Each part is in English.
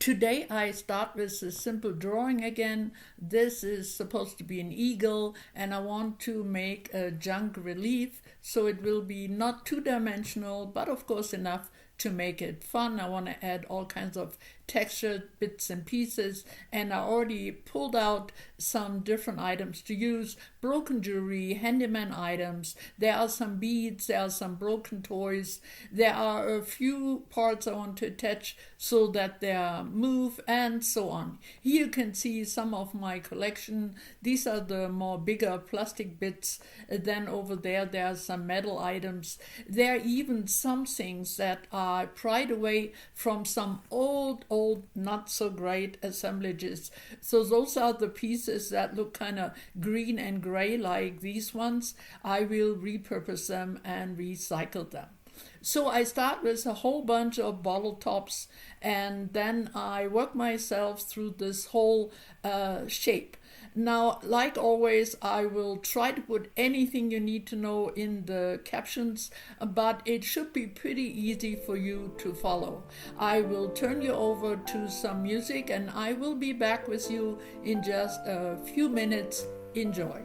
Today I start with a simple drawing again. This is supposed to be an eagle, and I want to make a junk relief, so it will be not two-dimensional, but of course enough to make it fun. I want to add all kinds of textured bits and pieces, and I already pulled out some different items to use: broken jewelry, handyman items. There are some beads, there are some broken toys, there are a few parts I want to attach so that they move, and so on. Here you can see some of my collection. These are the more bigger plastic bits. Then over there are some metal items. There are even some things that I pried away from some old not so great assemblages. So those are the pieces that look kind of green and gray like these ones. I will repurpose them and recycle them. So I start with a whole bunch of bottle tops, and then I work myself through this whole shape. Now, like always, I will try to put anything you need to know in the captions, but it should be pretty easy for you to follow. I will turn you over to some music, and I will be back with you in just a few minutes. Enjoy.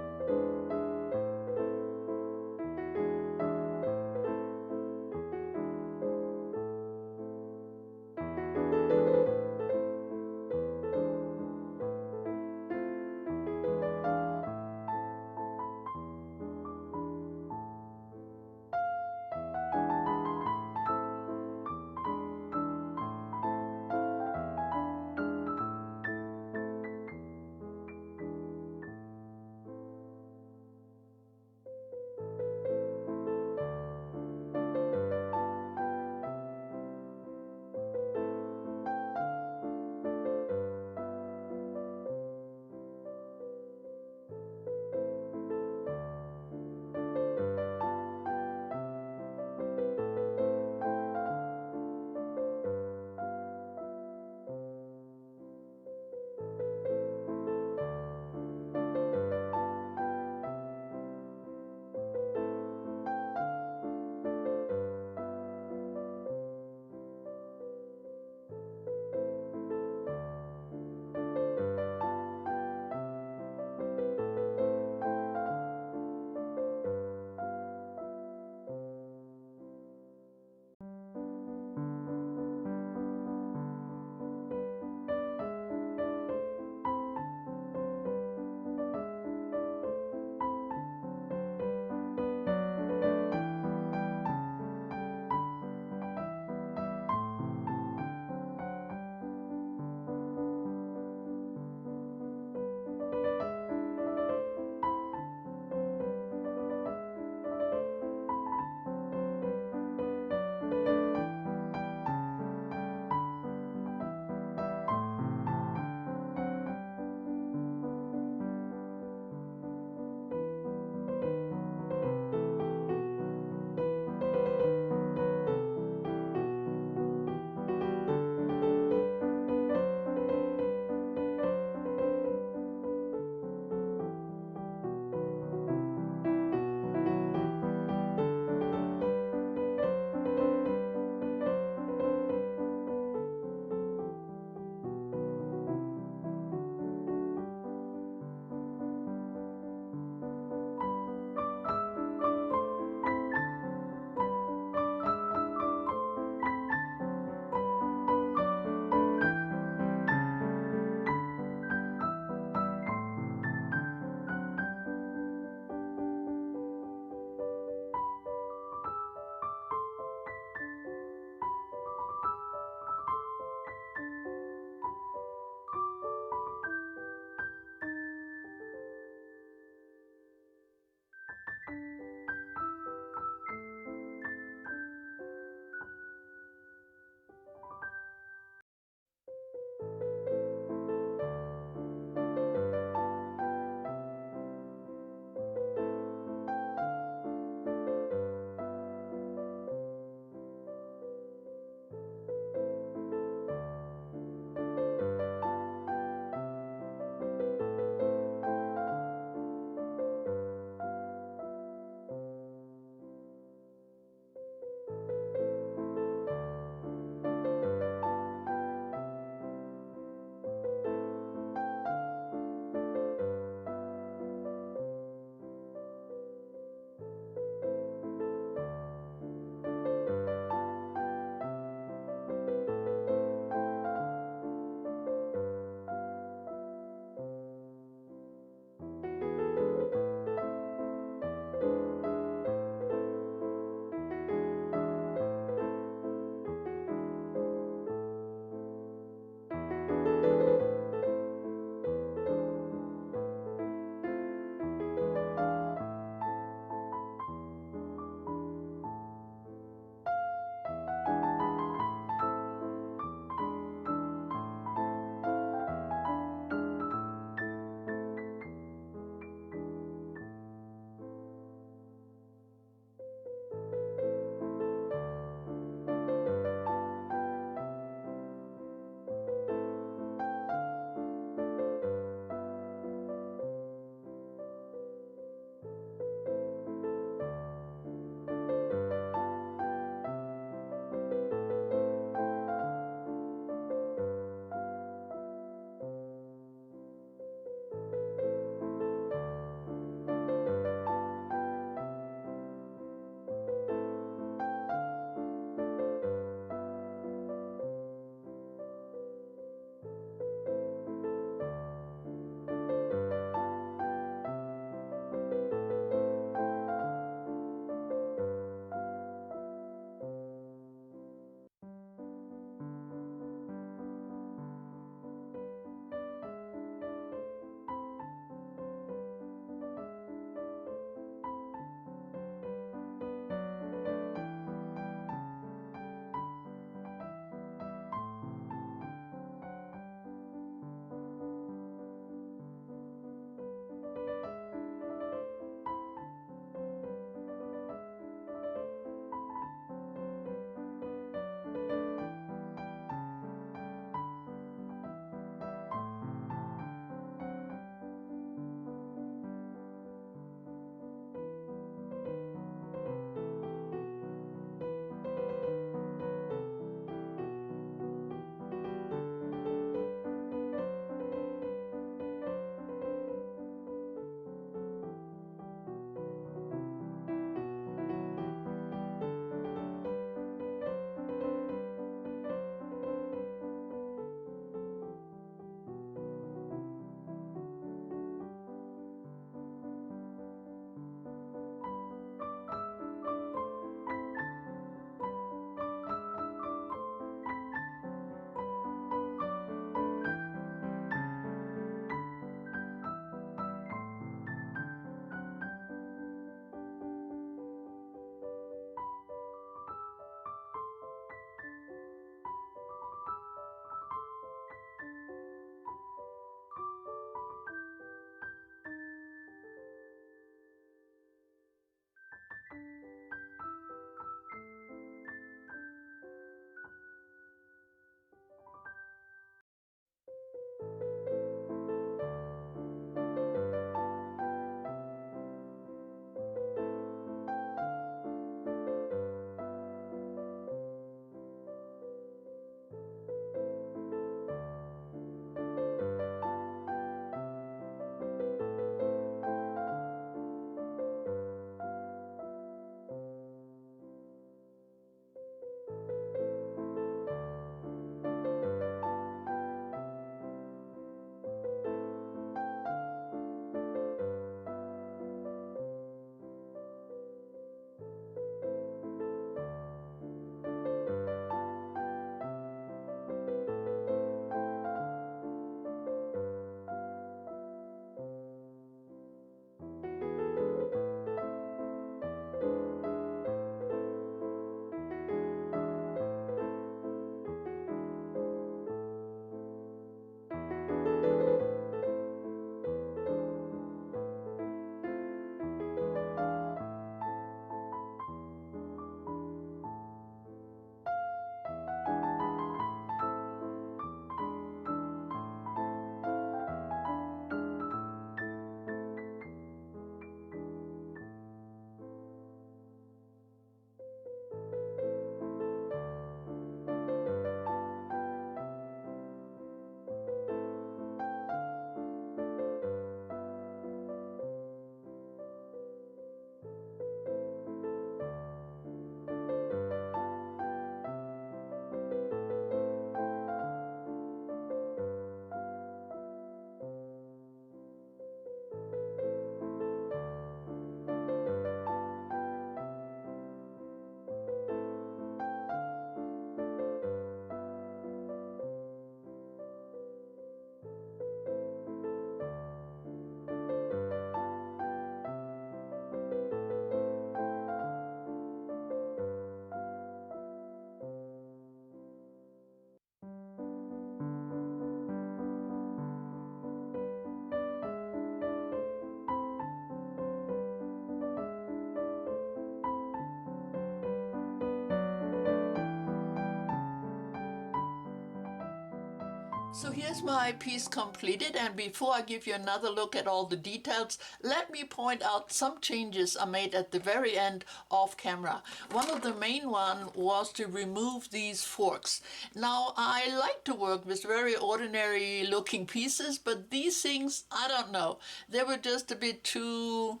So here's my piece completed, and before I give you another look at all the details, let me point out some changes I made at the very end off camera. One of the main one was to remove these forks. Now I like to work with very ordinary looking pieces, but these things, I don't know, they were just a bit too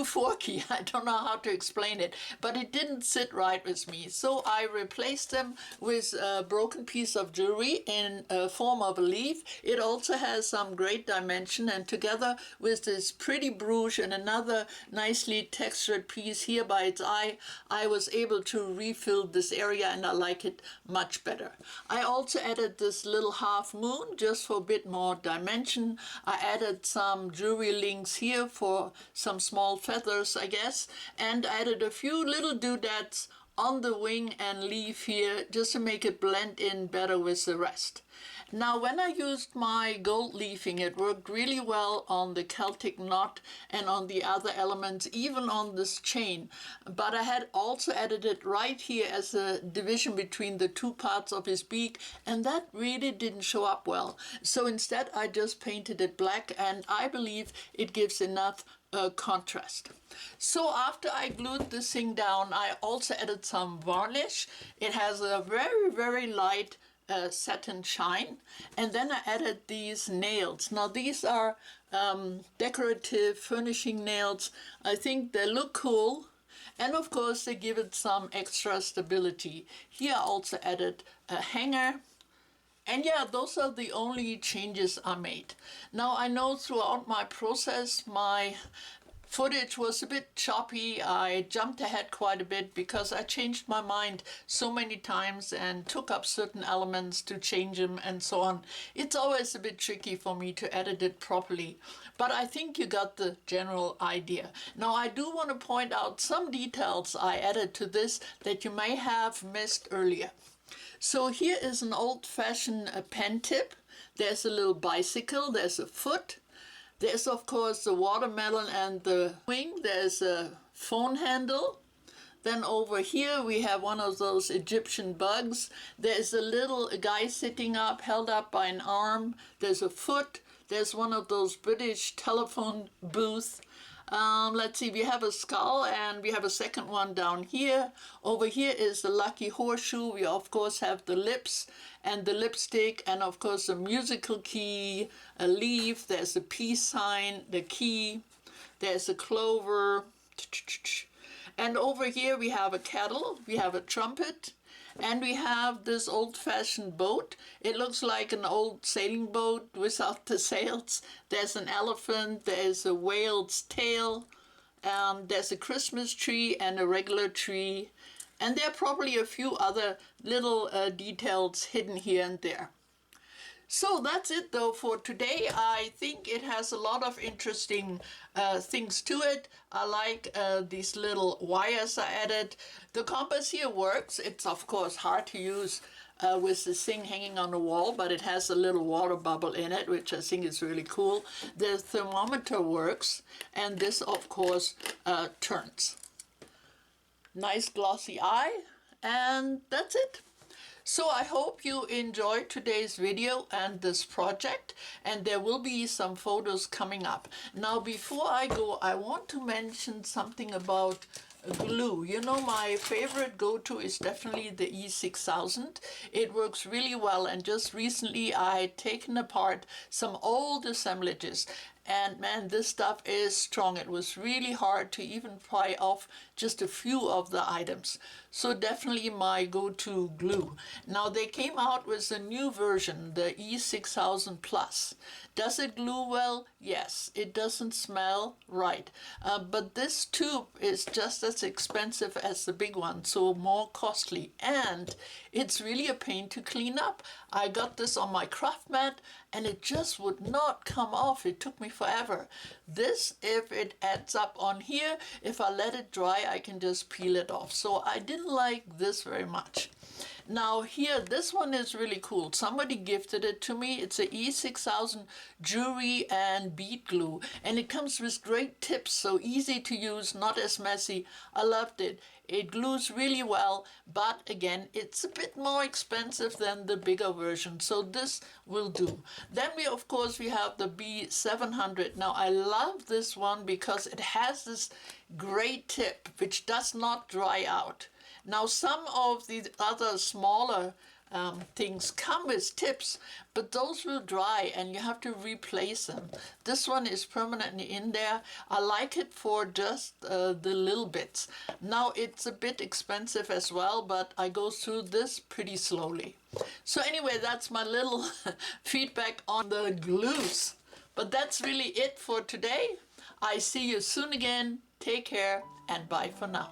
forky. I don't know how to explain it, but it didn't sit right with me. So I replaced them with a broken piece of jewelry in a form of a leaf. It also has some great dimension, and together with this pretty brooch and another nicely textured piece here by its eye, I was able to refill this area, and I like it much better. I also added this little half moon just for a bit more dimension. I added some jewelry links here for some small feathers, I guess, and added a few little doodads on the wing and leaf here just to make it blend in better with the rest. Now when I used my gold leafing, it worked really well on the Celtic knot and on the other elements, even on this chain, but I had also added it right here as a division between the two parts of his beak, and that really didn't show up well. So instead I just painted it black, and I believe it gives enough contrast. So after I glued this thing down, I also added some varnish. It has a very, very light satin shine, and then I added these nails. Now these are decorative furnishing nails. I think they look cool, and of course they give it some extra stability. Here I also added a hanger. And yeah, those are the only changes I made. Now I know throughout my process my footage was a bit choppy. I jumped ahead quite a bit because I changed my mind so many times and took up certain elements to change them and so on. It's always a bit tricky for me to edit it properly, but I think you got the general idea. Now I do want to point out some details I added to this that you may have missed earlier. So here is an old-fashioned pen tip. There's a little bicycle, there's a foot. There's of course the watermelon and the wing. There's a phone handle. Then over here we have one of those Egyptian bugs. There's a little guy sitting up, held up by an arm. There's a foot. There's one of those British telephone booths. Let's see, we have a skull, and we have a second one down here. Over here is the lucky horseshoe. We of course have the lips and the lipstick, and of course the musical key, a leaf, there's a peace sign, the key, there's a clover, and over here we have a kettle, we have a trumpet, and we have this old-fashioned boat. It looks like an old sailing boat without the sails. There's an elephant, there's a whale's tail, there's a Christmas tree and a regular tree, and there are probably a few other little details hidden here and there. So that's it though for today. I think it has a lot of interesting things to it. I like these little wires I added. The compass here works. It's of course hard to use with this thing hanging on the wall, but it has a little water bubble in it, which I think is really cool. The thermometer works, and this of course turns. Nice glossy eye, and that's it. So I hope you enjoyed today's video and this project, and there will be some photos coming up. Now before I go, I want to mention something about glue. You know, my favorite go-to is definitely the E6000. It works really well, and just recently I had taken apart some old assemblages, and man, this stuff is strong. It was really hard to even pry off just a few of the items. So definitely my go-to glue. Now they came out with a new version, the E6000 Plus. Does it glue well? Yes. It doesn't smell right. But this tube is just as expensive as the big one, so more costly. And it's really a pain to clean up. I got this on my craft mat, and it just would not come off. It took me forever. This, if it adds up on here, if I let it dry, I can just peel it off. So I didn't like this very much. Now here, this one is really cool. Somebody gifted it to me. It's a E6000 jewelry and bead glue, and it comes with great tips, so easy to use, not as messy. I loved it. It glues really well, but again, it's a bit more expensive than the bigger version, so this will do. Then of course, we have the B700. Now, I love this one because it has this great tip, which does not dry out. Now, some of the other smaller things come with tips, but those will dry and you have to replace them. This one is permanently in there. I like it for just the little bits. Now, it's a bit expensive as well, but I go through this pretty slowly. So anyway, that's my little feedback on the glues. But that's really it for today. I see you soon again. Take care and bye for now.